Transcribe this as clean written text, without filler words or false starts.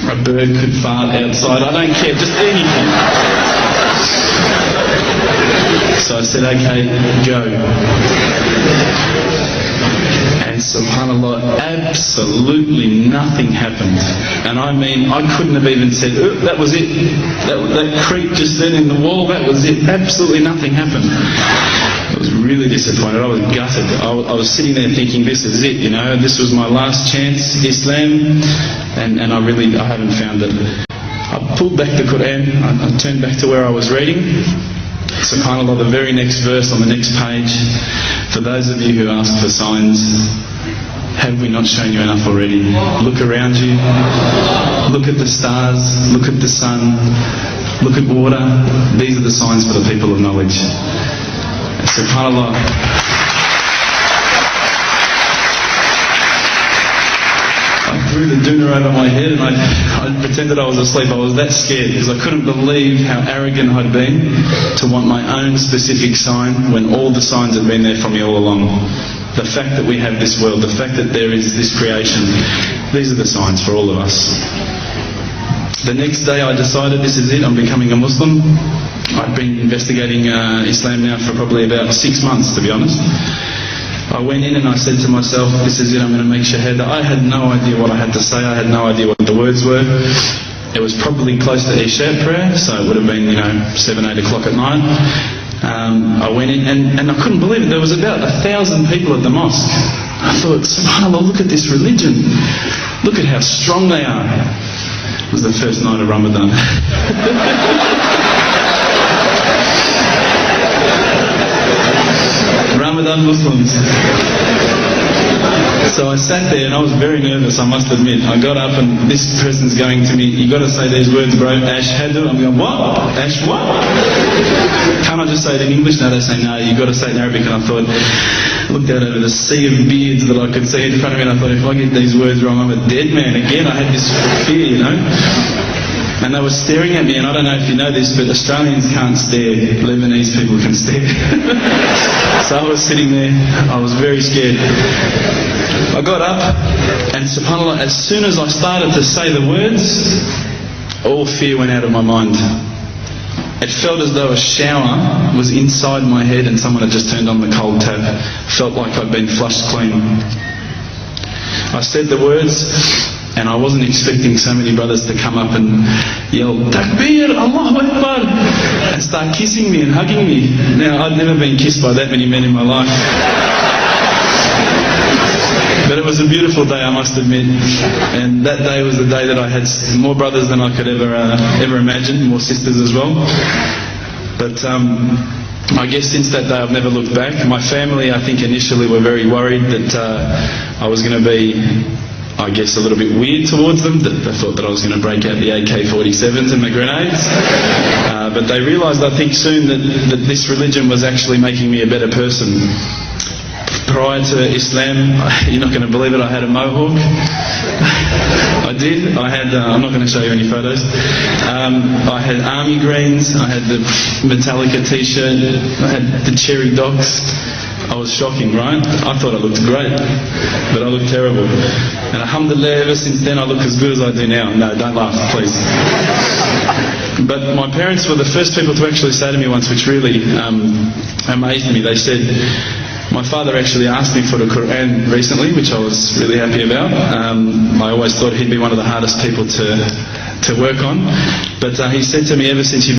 A bird could fart outside. I don't care, just anything. So I said, okay, go. And subhanAllah, absolutely nothing happened. And I mean, I couldn't have even said, that was it. That creak just then in the wall, that was it. Absolutely nothing happened. I was really disappointed. I was gutted. I was sitting there thinking, this is it, you know, this was my last chance, Islam, and I haven't found it. I pulled back the Quran, I turned back to where I was reading. SubhanAllah, the very next verse on the next page, for those of you who ask for signs, have we not shown you enough already? Look around you, look at the stars, look at the sun, look at water. These are the signs for the people of knowledge. SubhanAllah. I threw the doona over my head and I pretended I was asleep. I was that scared because I couldn't believe how arrogant I'd been to want my own specific sign when all the signs had been there for me all along. The fact that we have this world, the fact that there is this creation, these are the signs for all of us. The next day I decided, this is it, I'm becoming a Muslim. I'd been investigating Islam now for probably about 6 months, to be honest. I went in and I said to myself, this is it, I'm going to make shahada. I had no idea what I had to say, I had no idea what the words were. It was probably close to Isha prayer, so it would have been, 7, 8 o'clock at night. I went in and I couldn't believe it, there was about 1,000 people at the mosque. I thought, subhanAllah, look at this religion. Look at how strong they are. It was the first night of Ramadan. Ramadan Muslims. So I sat there and I was very nervous, I must admit. I got up and this person's going to me, you got to say these words, bro, Ashhadu. I'm going, what? Ash what? Can't I just say it in English? No, they say, no, you got to say it in Arabic. And I thought, looked out over the sea of beards that I could see in front of me, and I thought, if I get these words wrong, I'm a dead man again. I had this fear, And they were staring at me, and I don't know if you know this, but Australians can't stare. Lebanese people can stare. So I was sitting there, I was very scared. I got up, and subhanAllah, as soon as I started to say the words, all fear went out of my mind. It felt as though a shower was inside my head and someone had just turned on the cold tap. Felt like I'd been flushed clean. I said the words, and I wasn't expecting so many brothers to come up and yell, Takbir, Allahu Akbar, and start kissing me and hugging me. Now, I'd never been kissed by that many men in my life. But it was a beautiful day, I must admit. And that day was the day that I had more brothers than I could ever imagine, more sisters as well. But I guess since that day I've never looked back. My family, I think, initially were very worried that I was going to be, I guess, a little bit weird towards them. That they thought that I was going to break out the AK-47s and my grenades. But they realised, I think, soon that this religion was actually making me a better person. Prior to Islam, you're not going to believe it, I had a mohawk. I did. I had, I'm not going to show you any photos. I had army greens, I had the Metallica t-shirt, I had the cherry docks. I was shocking, right? I thought I looked great, but I looked terrible. And alhamdulillah, ever since then I look as good as I do now. No, don't laugh, please. But my parents were the first people to actually say to me once, which really amazed me. They said, my father actually asked me for the Quran recently, which I was really happy about. I always thought he'd be one of the hardest people to work on. But he said to me, ever since you've